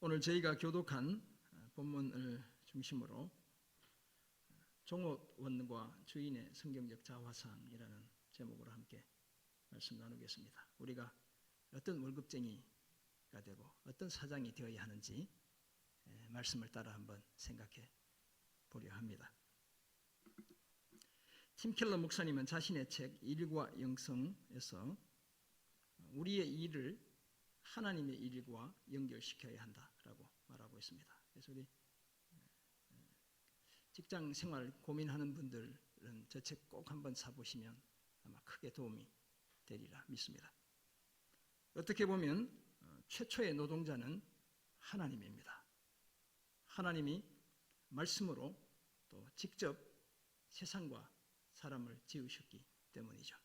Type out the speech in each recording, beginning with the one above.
오늘 저희가 교독한 본문을 중심으로 종업원과 주인의 성경적 자화상이라는 제목으로 함께 말씀 나누겠습니다. 우리가 어떤 월급쟁이가 되고 어떤 사장이 되어야 하는지 말씀을 따라 한번 생각해 보려 합니다. 팀 켈러 목사님은 자신의 책 일과 영성에서 우리의 일을 하나님의 일과 연결시켜야 한다라고 말하고 있습니다. 그래서 우리 직장 생활 고민하는 분들은 저 책 꼭 한번 사보시면 아마 크게 도움이 되리라 믿습니다. 어떻게 보면 최초의 노동자는 하나님입니다. 하나님이 말씀으로 또 직접 세상과 사람을 지으셨기 때문이죠.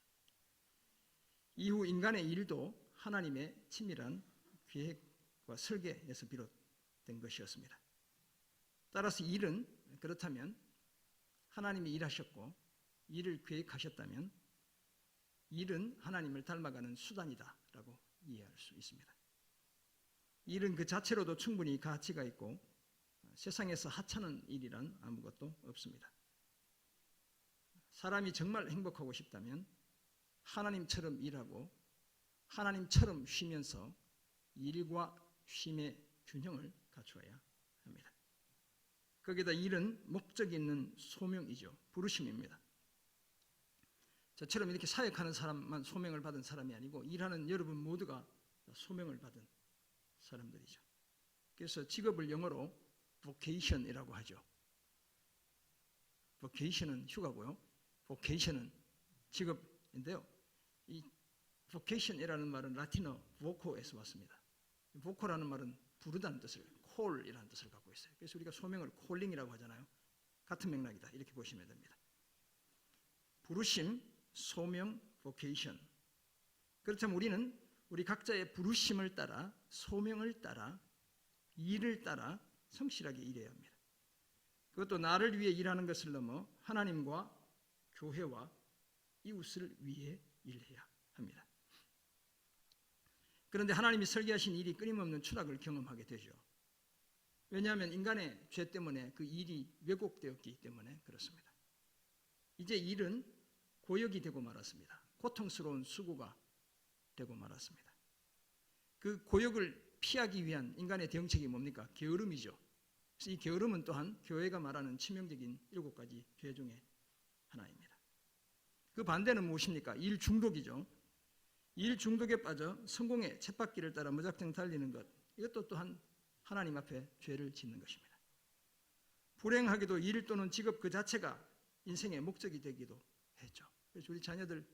이후 인간의 일도 하나님의 치밀한 계획과 설계에서 비롯된 것이었습니다. 따라서 일은 그렇다면 하나님이 일하셨고 일을 계획하셨다면 일은 하나님을 닮아가는 수단이다라고 이해할 수 있습니다. 일은 그 자체로도 충분히 가치가 있고 세상에서 하찮은 일이란 아무것도 없습니다. 사람이 정말 행복하고 싶다면 하나님처럼 일하고 하나님처럼 쉬면서 일과 쉼의 균형을 갖추어야 합니다. 거기다 일은 목적 있는 소명이죠. 부르심입니다. 저처럼 이렇게 사역하는 사람만 소명을 받은 사람이 아니고 일하는 여러분 모두가 소명을 받은 사람들이죠. 그래서 직업을 영어로 vocation이라고 하죠. vocation은 휴가고요. vocation은 직업인데요. 이 vocation이라는 말은 라틴어 voco에서 왔습니다. voco라는 말은 부르다는 뜻을, call이라는 뜻을 갖고 있어요. 그래서 우리가 소명을 calling이라고 하잖아요. 같은 맥락이다 이렇게 보시면 됩니다. 부르심, 소명, vocation. 그렇다면 우리는 우리 각자의 부르심을 따라 소명을 따라 일을 따라 성실하게 일해야 합니다. 그것도 나를 위해 일하는 것을 넘어 하나님과 교회와 이웃을 위해 일해야 합니다. 그런데 하나님이 설계하신 일이 끊임없는 추락을 경험하게 되죠. 왜냐하면 인간의 죄 때문에 그 일이 왜곡되었기 때문에 그렇습니다. 이제 일은 고역이 되고 말았습니다. 고통스러운 수고가 되고 말았습니다. 그 고역을 피하기 위한 인간의 대응책이 뭡니까? 게으름이죠. 그래서 이 게으름은 또한 교회가 말하는 치명적인 7가지 죄 중에 하나입니다. 그 반대는 무엇입니까? 일 중독이죠. 일 중독에 빠져 성공의 쳇바퀴를 따라 무작정 달리는 것, 이것도 또한 하나님 앞에 죄를 짓는 것입니다. 불행하게도 일 또는 직업 그 자체가 인생의 목적이 되기도 했죠. 그래서 우리 자녀들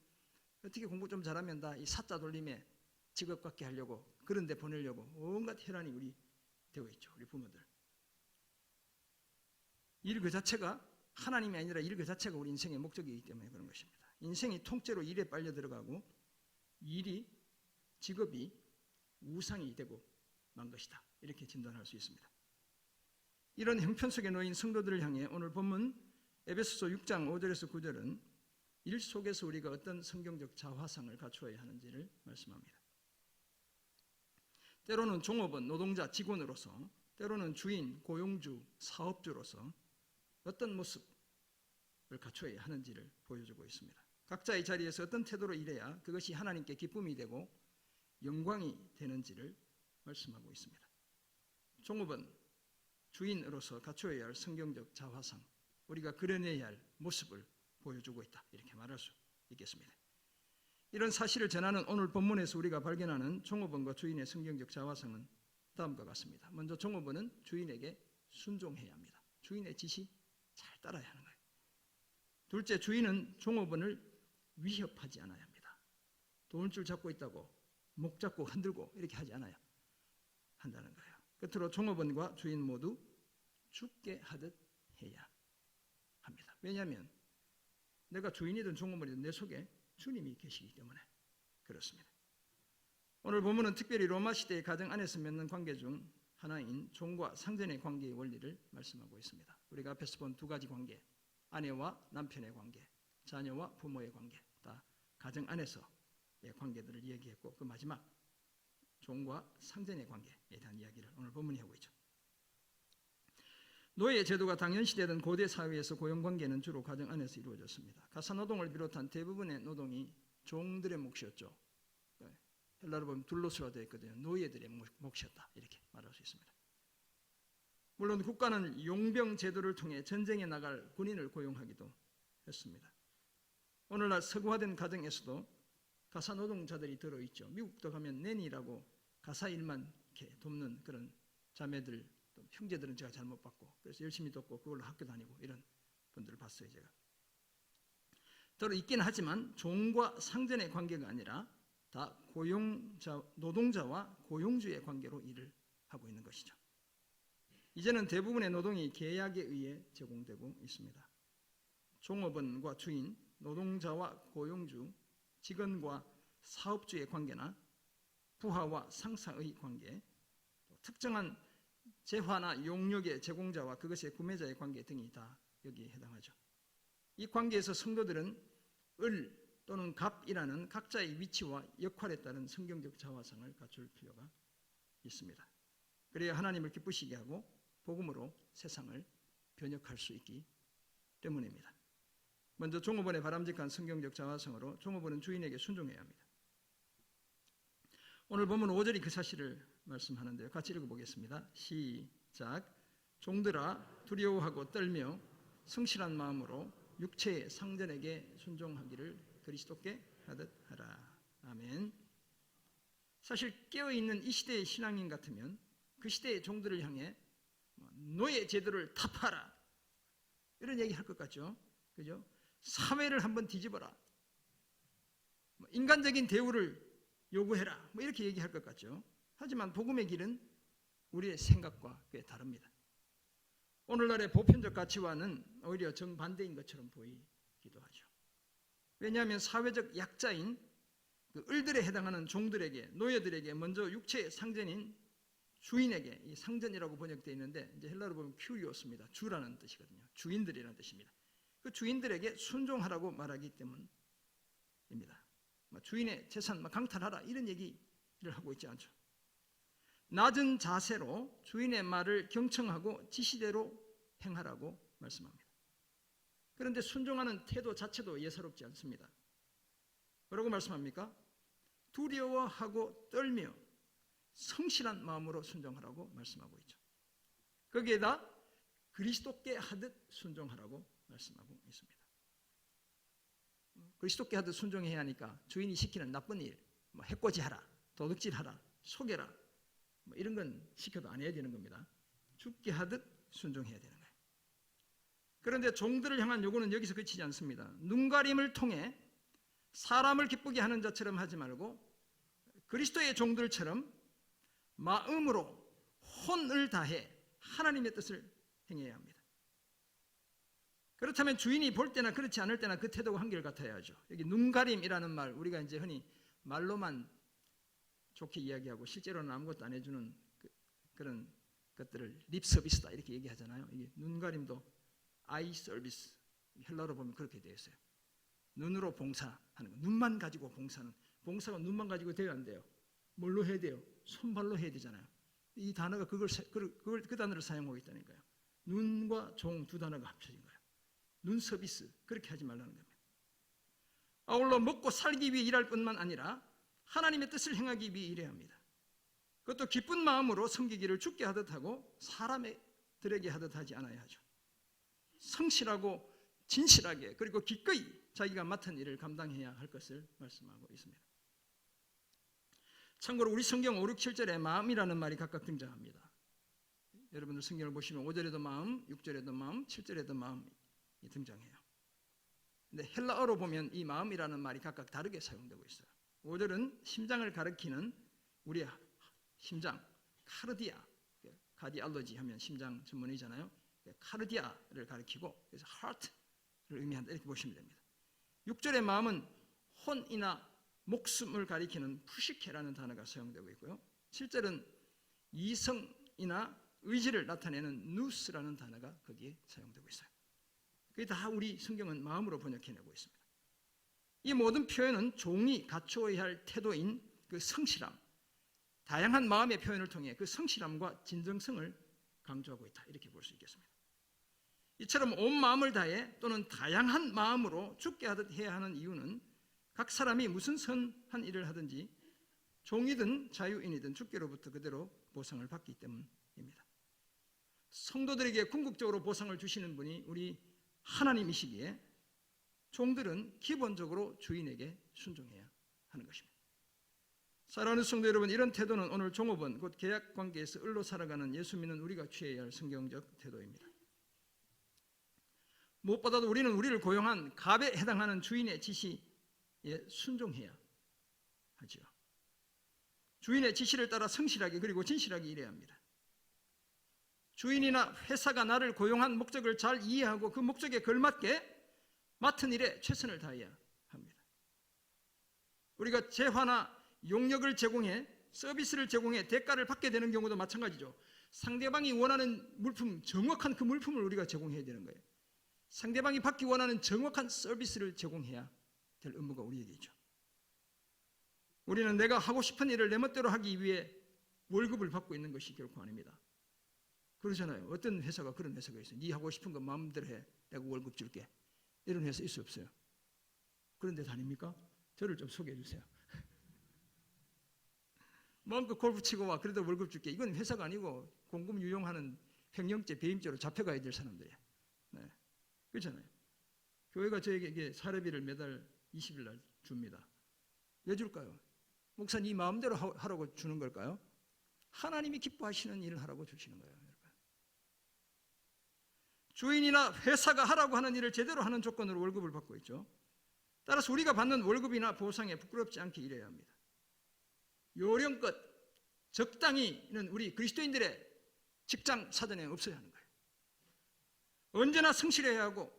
어떻게 공부 좀 잘하면 다 이 사자 돌림에 직업 갖게 하려고 그런 데 보내려고 온갖 혈안이 우리 되어 있죠. 우리 부모들. 일 그 자체가 하나님이 아니라 일 그 자체가 우리 인생의 목적이기 때문에 그런 것입니다. 인생이 통째로 일에 빨려 들어가고 일이 직업이 우상이 되고 만 것이다. 이렇게 진단할 수 있습니다. 이런 형편 속에 놓인 성도들을 향해 오늘 본문 에베소서 6장 5절에서 9절은 일 속에서 우리가 어떤 성경적 자화상을 갖추어야 하는지를 말씀합니다. 때로는 종업원, 노동자, 직원으로서, 때로는 주인, 고용주, 사업주로서 어떤 모습을 갖춰야 하는지를 보여주고 있습니다. 각자의 자리에서 어떤 태도로 일해야 그것이 하나님께 기쁨이 되고 영광이 되는지를 말씀하고 있습니다. 종업원, 주인으로서 갖춰야 할 성경적 자화상, 우리가 그려내야 할 모습을 보여주고 있다 이렇게 말할 수 있겠습니다. 이런 사실을 전하는 오늘 본문에서 우리가 발견하는 종업원과 주인의 성경적 자화상은 다음과 같습니다. 먼저 종업원은 주인에게 순종해야 합니다. 주인의 지시 잘 따라야 하는 거예요. 둘째, 주인은 종업원을 위협하지 않아야 합니다. 돈줄 잡고 있다고 목 잡고 흔들고 이렇게 하지 않아야 한다는 거예요. 끝으로 종업원과 주인 모두 죽게 하듯 해야 합니다. 왜냐하면 내가 주인이든 종업원이든 내 속에 주님이 계시기 때문에 그렇습니다. 오늘 본문은 특별히 로마 시대의 가정 안에서 맺는 관계 중 하나인 종과 상전의 관계의 원리를 말씀하고 있습니다. 우리가 앞에서 본 2가지 관계, 아내와 남편의 관계, 자녀와 부모의 관계, 다 가정 안에서의 관계들을 얘기했고 그 마지막 종과 상전의 관계에 대한 이야기를 오늘 본문이 하고 있죠. 노예 제도가 당연시되던 고대 사회에서 고용관계는 주로 가정 안에서 이루어졌습니다. 가사노동을 비롯한 대부분의 노동이 종들의 몫이었죠. 헬라로 보면 둘로스가 되어 있거든요. 노예들의 몫이었다 이렇게 말할 수 있습니다. 물론 국가는 용병 제도를 통해 전쟁에 나갈 군인을 고용하기도 했습니다. 오늘날 서구화된 가정에서도 가사노동자들이 들어있죠. 미국도 가면 내니라고 가사 일만 이렇게 돕는 그런 자매들, 또 형제들은 제가 잘못 봤고 그래서 열심히 돕고 그걸로 학교 다니고 이런 분들을 봤어요. 제가 들어 있긴 하지만 종과 상전의 관계가 아니라 다 노동자와 고용주의 관계로 일을 하고 있는 것이죠. 이제는 대부분의 노동이 계약에 의해 제공되고 있습니다. 종업원과 주인, 노동자와 고용주, 직원과 사업주의 관계나 부하와 상사의 관계, 특정한 재화나 용역의 제공자와 그것의 구매자의 관계 등이 다 여기에 해당하죠. 이 관계에서 성도들은 을 또는 갑이라는 각자의 위치와 역할에 따른 성경적 자화상을 갖출 필요가 있습니다. 그래야 하나님을 기쁘시게 하고 복음으로 세상을 변혁할 수 있기 때문입니다. 먼저 종업원의 바람직한 성경적 자화상으로 종업원은 주인에게 순종해야 합니다. 오늘 본문 5절이 그 사실을 말씀하는데요. 같이 읽어보겠습니다. 시작. 종들아 두려워하고 떨며 성실한 마음으로 육체의 상전에게 순종하기를 그리스도께 하듯 하라. 아멘. 사실 깨어있는 이 시대의 신앙인 같으면 그 시대의 종들을 향해 노예 제도를 타파하라 이런 얘기 할 것 같죠. 그죠? 사회를 한번 뒤집어라. 인간적인 대우를 요구해라. 이렇게 얘기할 것 같죠. 하지만 복음의 길은 우리의 생각과 꽤 다릅니다. 오늘날의 보편적 가치와는 오히려 정반대인 것처럼 보이기도 하죠. 왜냐하면 사회적 약자인 그 을들에 해당하는 종들에게, 노예들에게 먼저 육체의 상전인 주인에게, 이 상전이라고 번역되어 있는데 이제 헬라로 보면 큐리오스입니다. 주라는 뜻이거든요. 주인들이라는 뜻입니다. 그 주인들에게 순종하라고 말하기 때문입니다. 주인의 재산 강탈하라 이런 얘기를 하고 있지 않죠. 낮은 자세로 주인의 말을 경청하고 지시대로 행하라고 말씀합니다. 그런데 순종하는 태도 자체도 예사롭지 않습니다. 뭐라고 말씀합니까? 두려워하고 떨며 성실한 마음으로 순종하라고 말씀하고 있죠. 거기에다 그리스도께 하듯 순종하라고 말씀하고 있습니다. 그리스도께 하듯 순종해야 하니까 주인이 시키는 나쁜 일, 해코지하라, 도둑질하라, 속여라 이런 건 시켜도 안 해야 되는 겁니다. 죽게 하듯 순종해야 되는 거예요. 그런데 종들을 향한 요구는 여기서 그치지 않습니다. 눈가림을 통해 사람을 기쁘게 하는 자처럼 하지 말고 그리스도의 종들처럼 마음으로 혼을 다해 하나님의 뜻을 행해야 합니다. 그렇다면 주인이 볼 때나 그렇지 않을 때나 그 태도가 한결같아야 하죠. 여기 눈가림이라는 말, 우리가 이제 흔히 말로만 좋게 이야기하고 실제로는 아무것도 안 해주는 그런 것들을 립 서비스다 이렇게 얘기하잖아요. 이게 눈가림도 아이 서비스, 헬라로 보면 그렇게 되어 있어요. 눈으로 봉사하는 거, 눈만 가지고 봉사가 눈만 가지고 돼야 안 돼요. 뭘로 해야 돼요? 손발로 해야 되잖아요. 이 단어가 그 단어를 사용하고 있다니까요. 눈과 종 두 단어가 합쳐진 거예요. 눈 서비스, 그렇게 하지 말라는 겁니다. 아울러 먹고 살기 위해 일할 뿐만 아니라 하나님의 뜻을 행하기 위해 일해야 합니다. 그것도 기쁜 마음으로 섬기기를 주께 하듯 하고 사람들에게 하듯 하지 않아야 하죠. 성실하고 진실하게 그리고 기꺼이 자기가 맡은 일을 감당해야 할 것을 말씀하고 있습니다. 참고로 우리 성경 5, 6, 7절에 마음이라는 말이 각각 등장합니다. 여러분들 성경을 보시면 5절에도 마음, 6절에도 마음, 7절에도 마음이 등장해요. 근데 헬라어로 보면 이 마음이라는 말이 각각 다르게 사용되고 있어요. 5절은 심장을 가리키는 우리의 심장, 카르디아, 카디알러지 하면 심장 전문이잖아요. 카르디아를 가리키고 그래서 heart를 의미한다 이렇게 보시면 됩니다. 6절의 마음은 혼이나 목숨을 가리키는 푸시케라는 단어가 사용되고 있고요. 7절은 이성이나 의지를 나타내는 누스라는 단어가 거기에 사용되고 있어요. 그게 다 우리 성경은 마음으로 번역해내고 있습니다. 이 모든 표현은 종이 갖추어야 할 태도인 그 성실함, 다양한 마음의 표현을 통해 그 성실함과 진정성을 강조하고 있다, 이렇게 볼 수 있겠습니다. 이처럼 온 마음을 다해 또는 다양한 마음으로 죽게 하듯 해야 하는 이유는 각 사람이 무슨 선한 일을 하든지 종이든 자유인이든 주께로부터 그대로 보상을 받기 때문입니다. 성도들에게 궁극적으로 보상을 주시는 분이 우리 하나님이시기에 종들은 기본적으로 주인에게 순종해야 하는 것입니다. 사랑하는 성도 여러분, 이런 태도는 오늘 종업원, 곧 계약관계에서 을로 살아가는 예수 믿는 우리가 취해야 할 성경적 태도입니다. 무엇보다도 우리는 우리를 고용한 갑에 해당하는 주인의 지시에 순종해야 하지요. 주인의 지시를 따라 성실하게 그리고 진실하게 일해야 합니다. 주인이나 회사가 나를 고용한 목적을 잘 이해하고 그 목적에 걸맞게 맡은 일에 최선을 다해야 합니다. 우리가 재화나 용역을 제공해 서비스를 제공해 대가를 받게 되는 경우도 마찬가지죠. 상대방이 원하는 물품, 정확한 그 물품을 우리가 제공해야 되는 거예요. 상대방이 받기 원하는 정확한 서비스를 제공해야 될 의무가 우리에게 있죠. 우리는 내가 하고 싶은 일을 내 멋대로 하기 위해 월급을 받고 있는 것이 결코 아닙니다. 그러잖아요. 어떤 회사가 그런 회사가 있어요. 네 하고 싶은 거 마음대로 해, 내가 월급 줄게. 이런 회사 있을 수 없어요. 그런데 다닙니까? 저를 좀 소개해 주세요. 마음껏 골프 치고 와, 그래도 월급 줄게. 이건 회사가 아니고 공금 유용하는 횡령죄, 배임죄로 잡혀가야 될 사람들이에요. 네. 그렇잖아요. 교회가 저에게 사례비를 매달 20일 날 줍니다. 왜 줄까요? 목사 네 마음대로 하라고 주는 걸까요? 하나님이 기뻐하시는 일을 하라고 주시는 거예요. 주인이나 회사가 하라고 하는 일을 제대로 하는 조건으로 월급을 받고 있죠. 따라서 우리가 받는 월급이나 보상에 부끄럽지 않게 일해야 합니다. 요령껏 적당히는 우리 그리스도인들의 직장 사전에 없어야 하는 거예요. 언제나 성실해야 하고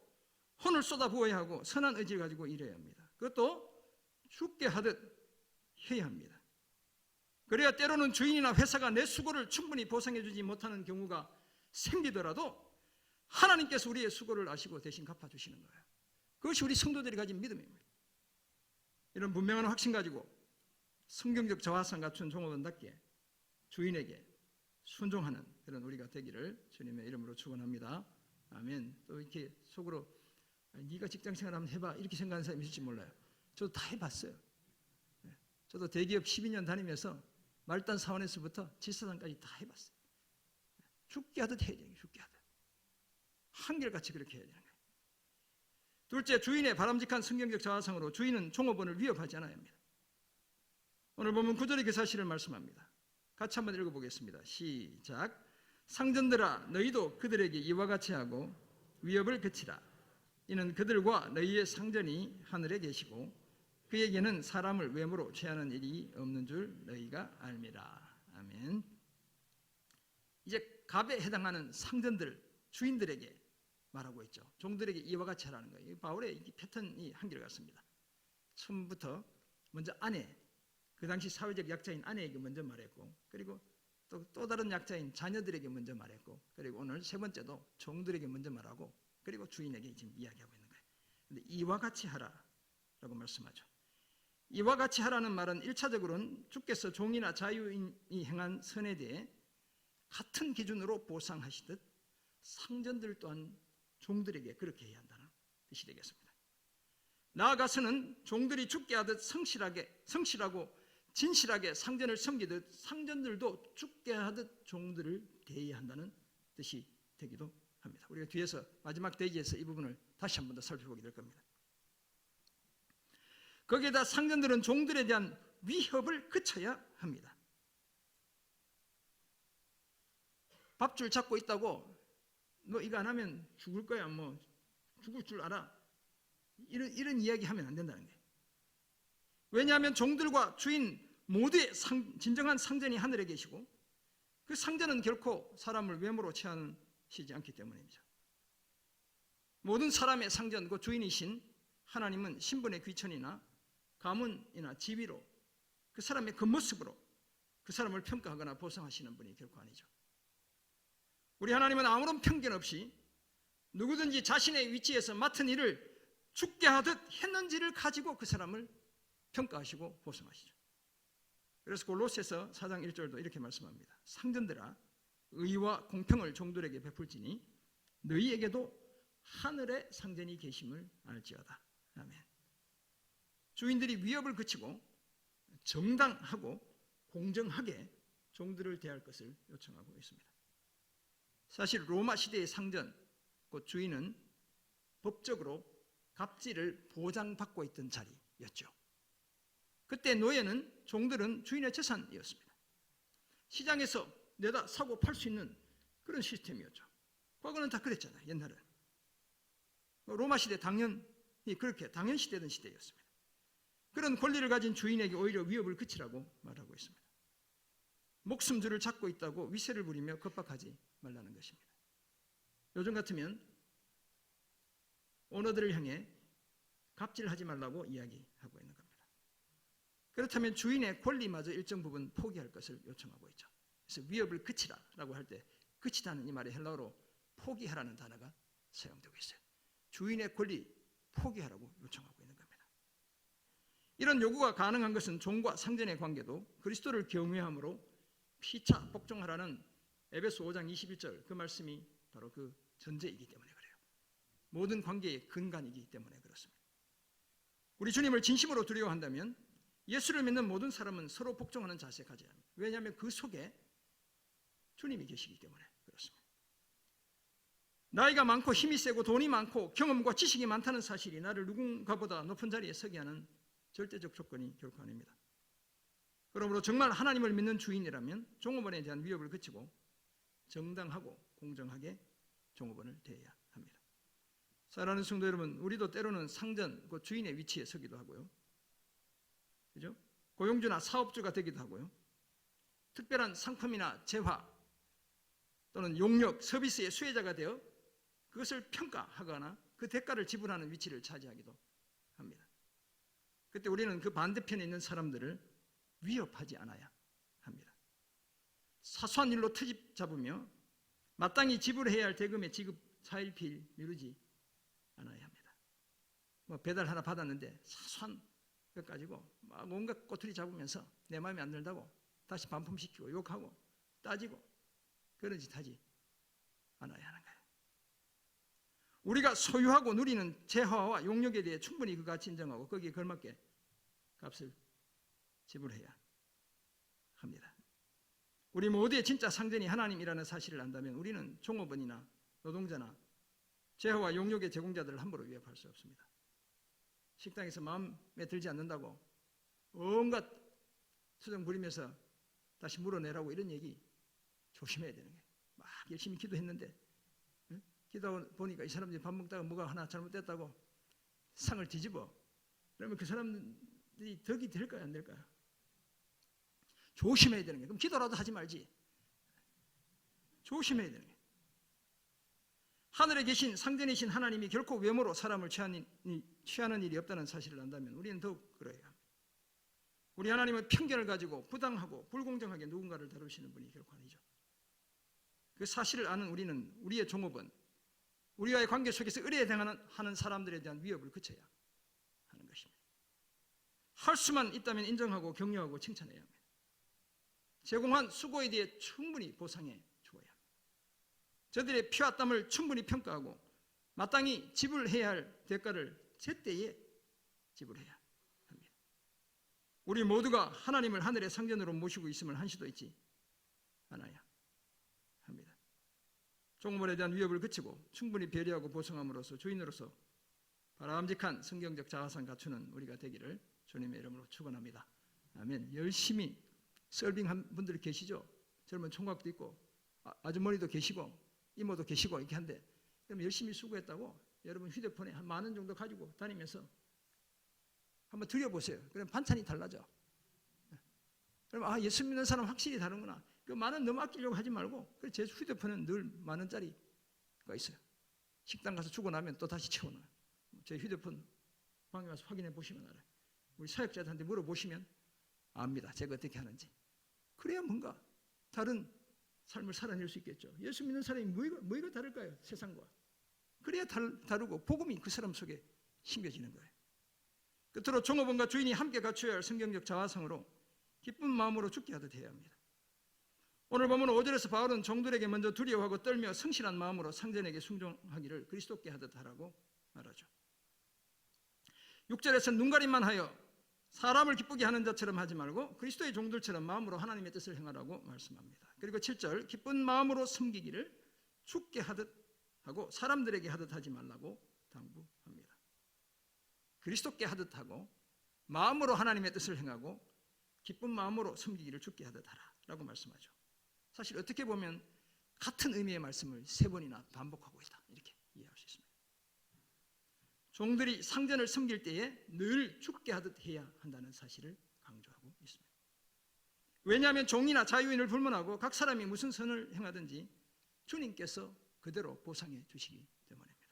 혼을 쏟아부어야 하고 선한 의지를 가지고 일해야 합니다. 그것도 죽게 하듯 해야 합니다. 그래야 때로는 주인이나 회사가 내 수고를 충분히 보상해 주지 못하는 경우가 생기더라도 하나님께서 우리의 수고를 아시고 대신 갚아주시는 거예요. 그것이 우리 성도들이 가진 믿음입니다. 이런 분명한 확신 가지고 성경적 저하상 갖춘 종업원답게 주인에게 순종하는 그런 우리가 되기를 주님의 이름으로 축원합니다. 아멘. 또 이렇게 속으로 네가 직장생활 한번 해봐 이렇게 생각하는 사람이 있을지 몰라요. 저도 다 해봤어요. 저도 대기업 12년 다니면서 말단 사원에서부터 지사장까지 다 해봤어요. 죽게 하듯 해야 돼요. 죽게 하듯. 한결같이 그렇게 해야 되는 거예요. 둘째, 주인의 바람직한 성경적 자아상으로 주인은 종업원을 위협하지 않아야 합니다. 오늘 보면 9절의 그 사실을 말씀합니다. 같이 한번 읽어보겠습니다. 시작. 상전들아 너희도 그들에게 이와 같이 하고 위협을 그치라. 이는 그들과 너희의 상전이 하늘에 계시고 그에게는 사람을 외모로 취하는 일이 없는 줄 너희가 알미라. 아멘. 이제 갑에 해당하는 상전들, 주인들에게 말하고 있죠. 종들에게 이와 같이 하라는 거예요. 바울의 패턴이 한결같습니다. 처음부터 먼저 아내, 그 당시 사회적 약자인 아내에게 먼저 말했고, 그리고 또 다른 약자인 자녀들에게 먼저 말했고, 그리고 오늘 세 번째도 종들에게 먼저 말하고, 그리고 주인에게 지금 이야기하고 있는 거예요. 그런데 이와 같이 하라라고 말씀하죠. 이와 같이 하라는 말은 1차적으로는 주께서 종이나 자유인이 행한 선에 대해 같은 기준으로 보상하시듯 상전들 또한 종들에게 그렇게 해야 한다는 뜻이 되겠습니다. 나아가서는 종들이 죽게 하듯 성실하고 진실하게 상전을 섬기듯 상전들도 죽게 하듯 종들을 대해야 한다는 뜻이 되기도 합니다. 우리가 뒤에서 마지막 대기에서 이 부분을 다시 한 번 더 살펴보게 될 겁니다. 거기에다 상전들은 종들에 대한 위협을 그쳐야 합니다. 밥줄 잡고 있다고 너 이거 안 하면 죽을 거야, 뭐 죽을 줄 알아, 이런 이야기 하면 안 된다는 거예요. 왜냐하면 종들과 주인 모두의 진정한 상전이 하늘에 계시고 그 상전은 결코 사람을 외모로 취하시지 않기 때문입니다. 모든 사람의 상전, 그 주인이신 하나님은 신분의 귀천이나 가문이나 지위로 그 사람의 겉모습으로 그 사람을 평가하거나 보상하시는 분이 결코 아니죠. 우리 하나님은 아무런 편견 없이 누구든지 자신의 위치에서 맡은 일을 죽게 하듯 했는지를 가지고 그 사람을 평가하시고 보상하시죠. 그래서 골로새서 4장 1절도 이렇게 말씀합니다. 상전들아 의와 공평을 종들에게 베풀지니 너희에게도 하늘의 상전이 계심을 알지어다. 아멘. 주인들이 위협을 그치고 정당하고 공정하게 종들을 대할 것을 요청하고 있습니다. 사실 로마 시대의 상전, 곧 주인은 법적으로 갑질을 보장받고 있던 자리였죠. 그때 노예는, 종들은 주인의 재산이었습니다. 시장에서 내다 사고 팔 수 있는 그런 시스템이었죠. 과거는 다 그랬잖아요. 옛날은 로마 시대 당연히 그렇게 당연시되던 시대였습니다. 그런 권리를 가진 주인에게 오히려 위협을 그치라고 말하고 있습니다. 목숨줄을 잡고 있다고 위세를 부리며 겁박하지 말라는 것입니다. 요즘 같으면 오너들을 향해 갑질하지 말라고 이야기하고 있는 겁니다. 그렇다면 주인의 권리마저 일정 부분 포기할 것을 요청하고 있죠. 그래서 위협을 그치라라고 할 때 그치다는 이 말의 헬라어로 포기하라는 단어가 사용되고 있어요. 주인의 권리 포기하라고 요청하고 있는 겁니다. 이런 요구가 가능한 것은 종과 상전의 관계도 그리스도를 경외함으로 피차 복종하라는 에베소 5장 21절 그 말씀이 바로 그 전제이기 때문에 그래요. 모든 관계의 근간이기 때문에 그렇습니다. 우리 주님을 진심으로 두려워한다면 예수를 믿는 모든 사람은 서로 복종하는 자세에 가져야 합니다. 왜냐하면 그 속에 주님이 계시기 때문에 그렇습니다. 나이가 많고 힘이 세고 돈이 많고 경험과 지식이 많다는 사실이 나를 누군가보다 높은 자리에 서게 하는 절대적 조건이 결코 아닙니다. 그러므로 정말 하나님을 믿는 주인이라면 종업원에 대한 위협을 그치고 정당하고 공정하게 종업원을 대해야 합니다. 사랑하는 성도 여러분, 우리도 때로는 상전, 그 주인의 위치에 서기도 하고요. 그죠? 고용주나 사업주가 되기도 하고요. 특별한 상품이나 재화 또는 용역, 서비스의 수혜자가 되어 그것을 평가하거나 그 대가를 지불하는 위치를 차지하기도 합니다. 그때 우리는 그 반대편에 있는 사람들을 위협하지 않아야 합니다. 사소한 일로 트집 잡으며 마땅히 지불해야 할 대금의 지급 4일피일 미루지 않아야 합니다. 뭐 배달 하나 받았는데 사소한 것 가지고 막 온갖 꼬투리 잡으면서 내 마음에 안 들다고 다시 반품시키고 욕하고 따지고 그런 짓 하지 않아야 하는 거예요. 우리가 소유하고 누리는 재화와 용역에 대해 충분히 그 가치 인정하고 거기에 걸맞게 값을 지불해야 합니다. 우리 모두의 진짜 상전이 하나님이라는 사실을 안다면 우리는 종업원이나 노동자나 재화와 용역의 제공자들을 함부로 위협할 수 없습니다. 식당에서 마음에 들지 않는다고 온갖 투정 부리면서 다시 물어내라고 이런 얘기 조심해야 되는 거예요. 막 열심히 기도했는데 기도하다 보니까 이 사람들이 밥 먹다가 뭐가 하나 잘못됐다고 상을 뒤집어. 그러면 그 사람들이 덕이 될까요? 안 될까요? 조심해야 되는 거예요. 그럼 기도라도 하지 말지. 조심해야 되는 거예요. 하늘에 계신 상전이신 하나님이 결코 외모로 사람을 취하는 일이 없다는 사실을 안다면 우리는 더욱 그래야 합니다. 우리 하나님은 편견을 가지고 부당하고 불공정하게 누군가를 다루시는 분이 결코 아니죠. 그 사실을 아는 우리는 우리의 종업원, 우리와의 관계 속에서 의뢰에 당하는 사람들에 대한 위협을 그쳐야 하는 것입니다. 할 수만 있다면 인정하고 격려하고 칭찬해야 합니다. 제공한 수고에 대해 충분히 보상해 주어야 합니다. 저들의 피와 땀을 충분히 평가하고 마땅히 지불해야 할 대가를 제때에 지불해야 합니다. 우리 모두가 하나님을 하늘의 상전으로 모시고 있음을 한시도 잊지 않아야 합니다. 종업원에 대한 위협을 그치고 충분히 배려하고 보상함으로써 주인으로서 바람직한 성경적 자아상 갖추는 우리가 되기를 주님의 이름으로 축원합니다. 아멘. 열심히 서빙한 분들이 계시죠. 젊은 총각도 있고 아주머니도 계시고 이모도 계시고 이렇게 한데 그럼 열심히 수고했다고 여러분 휴대폰에 한 10,000원 정도 가지고 다니면서 한번 드려보세요. 그럼 반찬이 달라져. 그럼 예수 믿는 사람 확실히 다른구나. 그 10,000원 너무 아끼려고 하지 말고 제 휴대폰은 늘 10,000원짜리가 있어요. 식당 가서 주고 나면 또 다시 채워놔요. 제 휴대폰 방에 와서 확인해 보시면 알아요. 우리 사역자들한테 물어보시면 압니다. 제가 어떻게 하는지. 그래야 뭔가 다른 삶을 살아낼 수 있겠죠. 예수 믿는 사람이 뭐가 다를까요? 세상과. 그래야 다르고 복음이 그 사람 속에 심겨지는 거예요. 끝으로 종업원과 주인이 함께 갖춰야 할 성경적 자화상으로 기쁜 마음으로 죽게 하듯 해야 합니다. 오늘 보면 5절에서 바울은 종들에게 먼저 두려워하고 떨며 성실한 마음으로 상전에게 순종하기를 그리스도께 하듯 하라고 말하죠. 6절에서 눈가림만 하여 사람을 기쁘게 하는 자처럼 하지 말고 그리스도의 종들처럼 마음으로 하나님의 뜻을 행하라고 말씀합니다. 그리고 7절 기쁜 마음으로 섬기기를 죽게 하듯 하고 사람들에게 하듯 하지 말라고 당부합니다. 그리스도께 하듯 하고 마음으로 하나님의 뜻을 행하고 기쁜 마음으로 섬기기를 죽게 하듯 하라라고 말씀하죠. 사실 어떻게 보면 같은 의미의 말씀을 3번이나 반복하고 있다, 이렇게 이해할 수 있습니다. 종들이 상전을 섬길 때에 늘 죽게 하듯 해야 한다는 사실을 강조하고 있습니다. 왜냐하면 종이나 자유인을 불문하고 각 사람이 무슨 선을 행하든지 주님께서 그대로 보상해 주시기 때문입니다.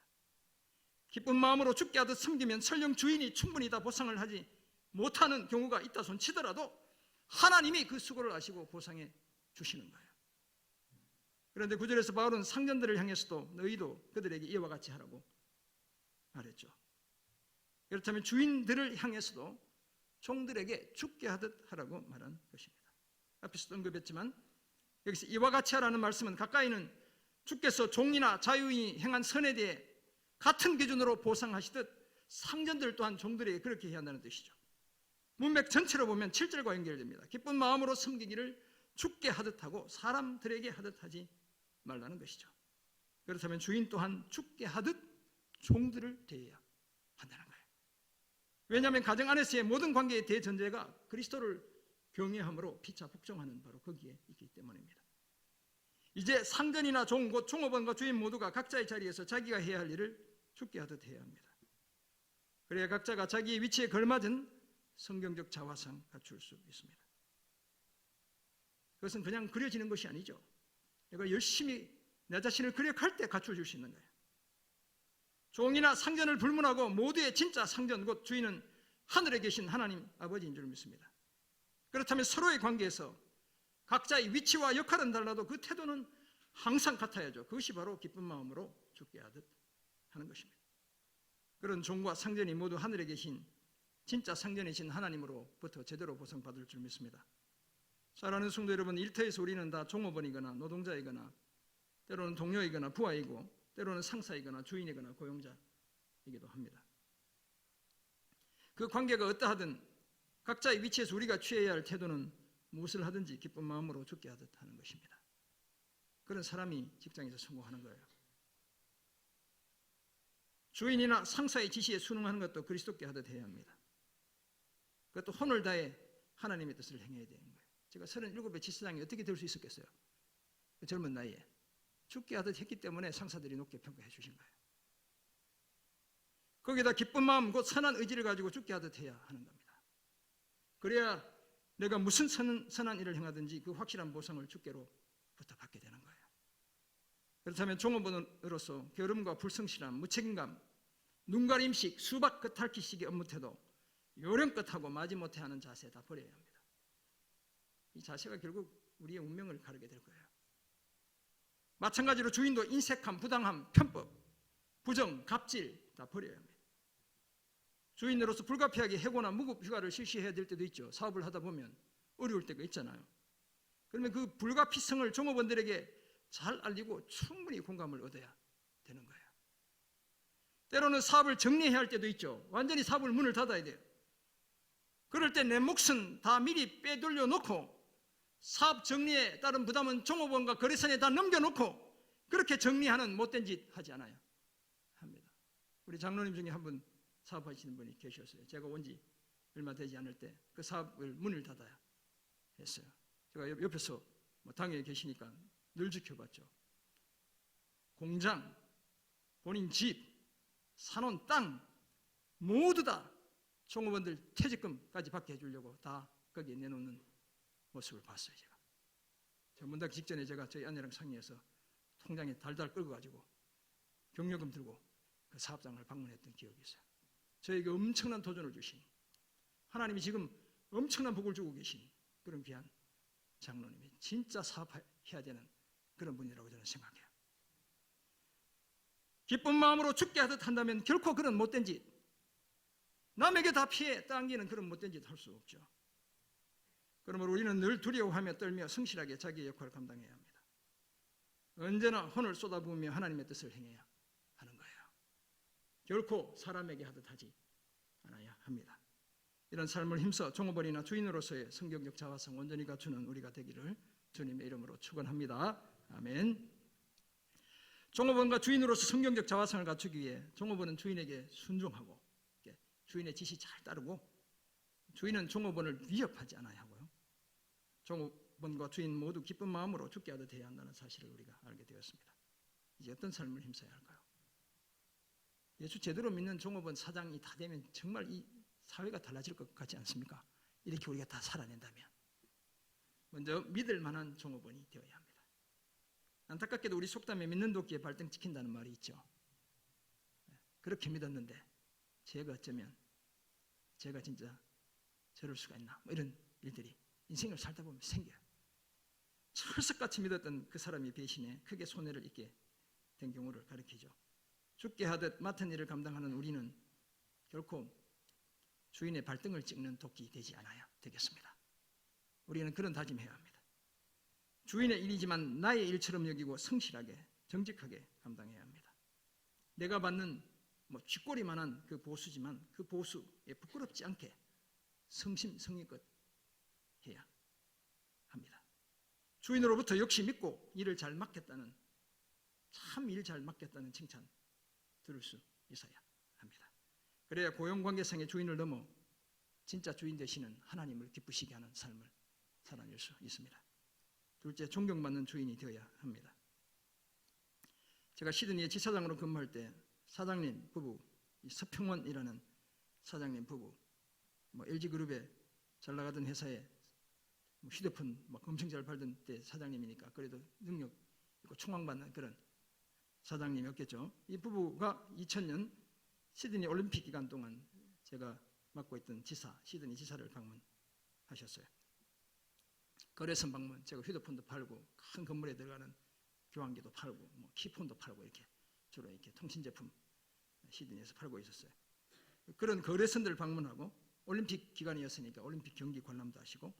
기쁜 마음으로 죽게 하듯 섬기면 설령 주인이 충분히 다 보상을 하지 못하는 경우가 있다 손치더라도 하나님이 그 수고를 아시고 보상해 주시는 거예요. 그런데 9절에서 바울은 상전들을 향해서도 너희도 그들에게 이와 같이 하라고 말했죠. 그렇다면 주인들을 향해서도 종들에게 죽게 하듯 하라고 말한 것입니다. 앞에서도 언급했지만 여기서 이와 같이 하라는 말씀은 가까이는 주께서 종이나 자유인이 행한 선에 대해 같은 기준으로 보상하시듯 상전들 또한 종들에게 그렇게 해야 한다는 뜻이죠. 문맥 전체로 보면 7절과 연결됩니다. 기쁜 마음으로 섬기기를 죽게 하듯 하고 사람들에게 하듯 하지 말라는 것이죠. 그렇다면 주인 또한 죽게 하듯 종들을 대해야 한다는 거예요. 왜냐하면 가정 안에서의 모든 관계의 대전제가 그리스도를 경외함으로 피차 복종하는 바로 거기에 있기 때문입니다. 이제 상전이나 종, 곧 종업원과 주인 모두가 각자의 자리에서 자기가 해야 할 일을 죽게 하듯 해야 합니다. 그래야 각자가 자기의 위치에 걸맞은 성경적 자화상 갖출 수 있습니다. 그것은 그냥 그려지는 것이 아니죠. 내가 열심히 내 자신을 그려갈 때 갖춰줄 수 있는 거예요. 종이나 상전을 불문하고 모두의 진짜 상전, 곧 주인은 하늘에 계신 하나님 아버지인 줄 믿습니다. 그렇다면 서로의 관계에서 각자의 위치와 역할은 달라도 그 태도는 항상 같아야죠. 그것이 바로 기쁜 마음으로 죽게 하듯 하는 것입니다. 그런 종과 상전이 모두 하늘에 계신 진짜 상전이신 하나님으로부터 제대로 보상받을 줄 믿습니다. 사랑하는 성도 여러분, 일터에서 우리는 다 종업원이거나 노동자이거나 때로는 동료이거나 부하이고 때로는 상사이거나 주인이거나 고용자이기도 합니다. 그 관계가 어떠하든 각자의 위치에서 우리가 취해야 할 태도는 무엇을 하든지 기쁜 마음으로 죽게 하듯 하는 것입니다. 그런 사람이 직장에서 성공하는 거예요. 주인이나 상사의 지시에 순응하는 것도 그리스도께 하듯 해야 합니다. 그것도 혼을 다해 하나님의 뜻을 행해야 되는 거예요. 제가 37의 지사장이 어떻게 될 수 있었겠어요? 그 젊은 나이에 죽게 하듯 했기 때문에 상사들이 높게 평가해 주신 거예요. 거기다 기쁜 마음, 곧 선한 의지를 가지고 죽게 하듯 해야 하는 겁니다. 그래야 내가 무슨 선한 일을 행하든지 그 확실한 보상을 주께로부터 받게 되는 거예요. 그렇다면 종업원으로서 게으름과 불성실함, 무책임감, 눈가림식, 수박 겉핥기식의 업무 태도, 요령껏하고 마지못해 하는 자세 다 버려야 합니다. 이 자세가 결국 우리의 운명을 가르게 될 거예요. 마찬가지로 주인도 인색함, 부당함, 편법, 부정, 갑질 다 버려야 합니다. 주인으로서 불가피하게 해고나 무급 휴가를 실시해야 될 때도 있죠. 사업을 하다 보면 어려울 때가 있잖아요. 그러면 그 불가피성을 종업원들에게 잘 알리고 충분히 공감을 얻어야 되는 거예요. 때로는 사업을 정리해야 할 때도 있죠. 완전히 사업을 문을 닫아야 돼요. 그럴 때 내 몫은 다 미리 빼돌려 놓고 사업 정리에 따른 부담은 종업원과 거래선에 다 넘겨놓고 그렇게 정리하는 못된 짓 하지 않아요. 합니다. 우리 장로님 중에 한 분 사업하시는 분이 계셨어요. 제가 온 지 얼마 되지 않을 때 그 사업을 문을 닫아야 했어요. 제가 옆에서 당에 계시니까 늘 지켜봤죠. 공장, 본인 집, 사놓은 땅 모두 다 종업원들 퇴직금까지 받게 해주려고 다 거기에 내놓는 모습을 봤어요. 제가 문 닫기 직전에 제가 저희 아내랑 상의해서 통장에 달달 끌고가지고 경력금 들고 그 사업장을 방문했던 기억이 있어요. 저에게 엄청난 도전을 주신, 하나님이 지금 엄청난 복을 주고 계신 그런 귀한 장로님이 진짜 사업해야 되는 그런 분이라고 저는 생각해요. 기쁜 마음으로 죽게 하듯 한다면 결코 그런 못된 짓, 남에게 다 피해 당기는 그런 못된 짓 할 수 없죠. 그러므로 우리는 늘 두려워하며 떨며 성실하게 자기의 역할을 감당해야 합니다. 언제나 혼을 쏟아부으며 하나님의 뜻을 행해야 하는 거예요. 결코 사람에게 하듯 하지 않아야 합니다. 이런 삶을 힘써 종업원이나 주인으로서의 성경적 자화성 온전히 갖추는 우리가 되기를 주님의 이름으로 축원합니다. 아멘. 종업원과 주인으로서 성경적 자화성을 갖추기 위해 종업원은 주인에게 순종하고 주인의 지시 잘 따르고, 주인은 종업원을 위협하지 않아야 하고요. 종업원과 주인 모두 기쁜 마음으로 죽게 하듯 해야 한다는 사실을 우리가 알게 되었습니다. 이제 어떤 삶을 힘써야 할까요? 예수 제대로 믿는 종업원 사장이 다 되면 정말 이 사회가 달라질 것 같지 않습니까? 이렇게 우리가 다 살아낸다면. 먼저 믿을 만한 종업원이 되어야 합니다. 안타깝게도 우리 속담에 믿는 도끼에 발등 찍힌다는 말이 있죠. 그렇게 믿었는데 제가 어쩌면 제가 진짜 저럴 수가 있나, 뭐 이런 일들이 인생을 살다 보면 생겨요. 철석같이 믿었던 그 사람이 배신에 크게 손해를 입게 된 경우를 가리키죠. 죽게 하듯 맡은 일을 감당하는 우리는 결코 주인의 발등을 찍는 도끼 되지 않아야 되겠습니다. 우리는 그런 다짐해야 합니다. 주인의 일이지만 나의 일처럼 여기고 성실하게 정직하게 감당해야 합니다. 내가 받는 쥐꼬리만한 그 보수지만 그 보수에 부끄럽지 않게 성심성의껏 해야 합니다. 주인으로부터 역시 믿고 일을 잘 맡겠다는, 참 일 잘 맡겠다는 칭찬 들을 수 있어야 합니다. 그래야 고용관계상의 주인을 넘어 진짜 주인 되시는 하나님을 기쁘시게 하는 삶을 살아낼 수 있습니다. 둘째, 존경받는 주인이 되어야 합니다. 제가 시드니의 지사장으로 근무할 때 사장님 부부, 서평원이라는 사장님 부부, LG그룹에 잘 나가던 회사에 휴대폰 엄청 잘 팔던 때 사장님이니까 그래도 능력 있고 총망받는 그런 사장님이었겠죠. 이 부부가 2000년 시드니 올림픽 기간 동안 제가 맡고 있던 시드니 지사를 방문하셨어요. 거래선 방문, 제가 휴대폰도 팔고 큰 건물에 들어가는 교환기도 팔고 키폰도 팔고 이렇게 주로 이렇게 통신 제품 시드니에서 팔고 있었어요. 그런 거래선들 방문하고 올림픽 기간이었으니까 올림픽 경기 관람도 하시고,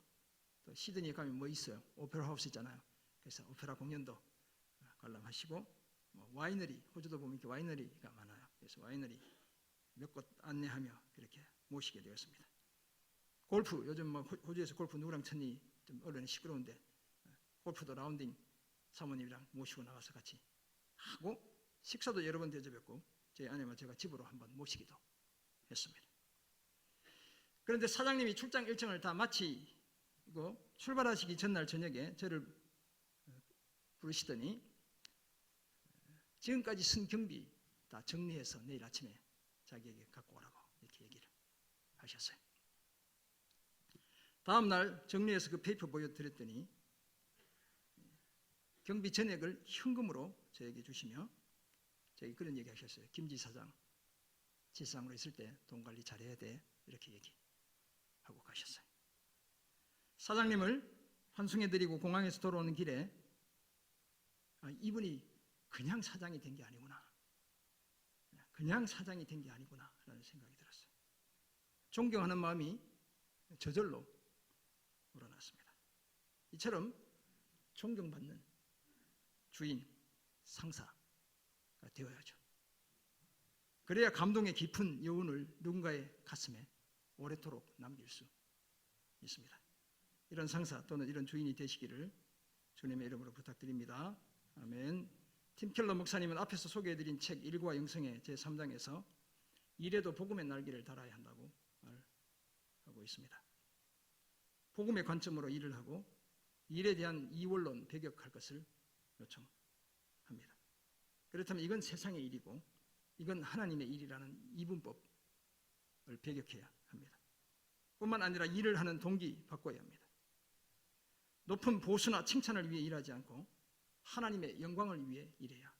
또 시드니에 가면 뭐 있어요? 오페라 하우스 있잖아요. 그래서 오페라 공연도 관람하시고, 와이너리, 호주도 보면 이렇게 와이너리가 많아요. 그래서 와이너리 몇 곳 안내하며 그렇게 모시게 되었습니다. 골프, 요즘 호주에서 골프 누구랑 쳤니? 좀 언론이 시끄러운데 골프도 라운딩 사모님이랑 모시고 나가서 같이 하고, 식사도 여러 번 대접했고 제 아내와 제가 집으로 한번 모시기도 했습니다. 그런데 사장님이 출장 일정을 다 마치고 출발하시기 전날 저녁에 저를 부르시더니 지금까지 쓴 경비 다 정리해서 내일 아침에 자기에게 갖고 오라고 이렇게 얘기를 하셨어요. 다음 날 정리해서 그 페이퍼 보여드렸더니 경비 전액을 현금으로 저에게 주시며 저에게 그런 얘기 하셨어요. 김 지사장, 지사장으로 있을 때 돈 관리 잘해야 돼, 이렇게 얘기하고 가셨어요. 사장님을 환송해드리고 공항에서 돌아오는 길에 이분이 그냥 사장이 된 게 아니구나, 그냥 사장이 된 게 아니구나 라는 생각이 들었어요. 존경하는 마음이 저절로 우러났습니다. 이처럼 존경받는 주인, 상사가 되어야죠. 그래야 감동의 깊은 여운을 누군가의 가슴에 오래도록 남길 수 있습니다. 이런 상사 또는 이런 주인이 되시기를 주님의 이름으로 부탁드립니다. 아멘. 팀 켈러 목사님은 앞에서 소개해드린 책 일과 영성의 제3장에서 일에도 복음의 날개를 달아야 한다고 말하고 있습니다. 복음의 관점으로 일을 하고 일에 대한 이원론 배격할 것을 요청합니다. 그렇다면 이건 세상의 일이고 이건 하나님의 일이라는 이분법을 배격해야 합니다. 뿐만 아니라 일을 하는 동기 바꿔야 합니다. 높은 보수나 칭찬을 위해 일하지 않고 하나님의 영광을 위해 일해야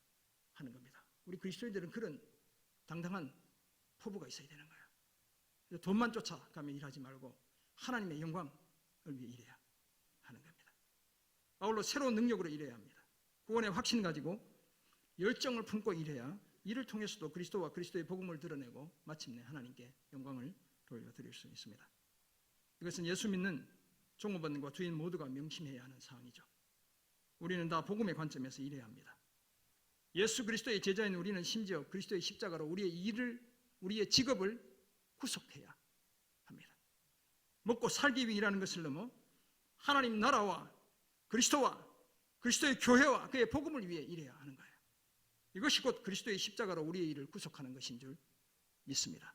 하는 겁니다. 우리 그리스도인들은 그런 당당한 포부가 있어야 되는 거예요. 돈만 쫓아가며 일하지 말고 하나님의 영광을 위해 일해야 하는 겁니다. 아울러 새로운 능력으로 일해야 합니다. 구원의 확신 가지고 열정을 품고 일해야 이를 통해서도 그리스도와 그리스도의 복음을 드러내고 마침내 하나님께 영광을 돌려드릴 수 있습니다. 이것은 예수 믿는 종업원과 주인 모두가 명심해야 하는 사항이죠. 우리는 다 복음의 관점에서 일해야 합니다. 예수 그리스도의 제자인 우리는 심지어 그리스도의 십자가로 우리의 직업을 구속해야 합니다. 먹고 살기 위해 일하는 것을 넘어 하나님 나라와 그리스도와 그리스도의 교회와 그의 복음을 위해 일해야 하는 거예요. 이것이 곧 그리스도의 십자가로 우리의 일을 구속하는 것인 줄 믿습니다.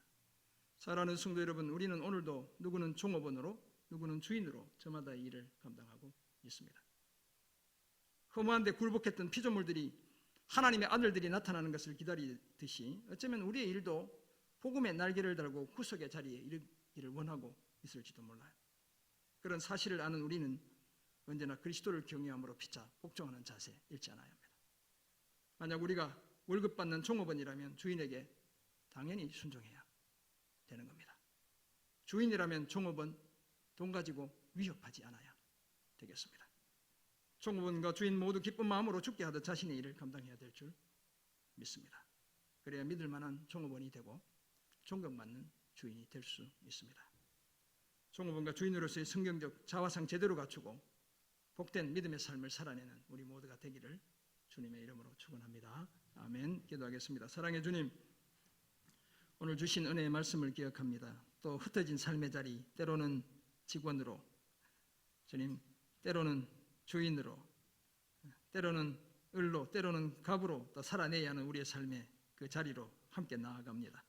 사랑하는 성도 여러분, 우리는 오늘도 누구는 종업원으로 누구는 주인으로 저마다 이 일을 감당하고 있습니다. 허무한데 굴복했던 피조물들이 하나님의 아들들이 나타나는 것을 기다리듯이 어쩌면 우리의 일도 복음의 날개를 달고 구속의 자리에 이르기를 원하고 있을지도 몰라요. 그런 사실을 아는 우리는 언제나 그리스도를 경외함으로 피차 복종하는 자세 잃지 않아야 합니다. 만약 우리가 월급 받는 종업원이라면 주인에게 당연히 순종해야 되는 겁니다. 주인이라면 종업원 돈 가지고 위협하지 않아야 되겠습니다. 종업원과 주인 모두 기쁜 마음으로 죽게 하듯 자신의 일을 감당해야 될 줄 믿습니다. 그래야 믿을 만한 종업원이 되고 존경받는 주인이 될 수 있습니다. 종업원과 주인으로서의 성경적 자화상 제대로 갖추고 복된 믿음의 삶을 살아내는 우리 모두가 되기를 주님의 이름으로 축원합니다. 아멘. 기도하겠습니다. 사랑의 주님, 오늘 주신 은혜의 말씀을 기억합니다. 또 흩어진 삶의 자리, 때로는 직원으로, 주님, 때로는 주인으로, 때로는 을로, 때로는 갑으로 또 살아내야 하는 우리의 삶의 그 자리로 함께 나아갑니다.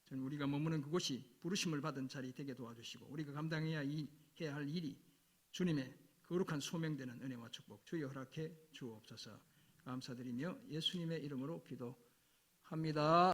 주님, 우리가 머무는 그곳이 부르심을 받은 자리 되게 도와주시고 우리가 감당해야 할 일이 주님의 거룩한 소명되는 은혜와 축복 주여 허락해 주옵소서. 감사드리며 예수님의 이름으로 기도합니다.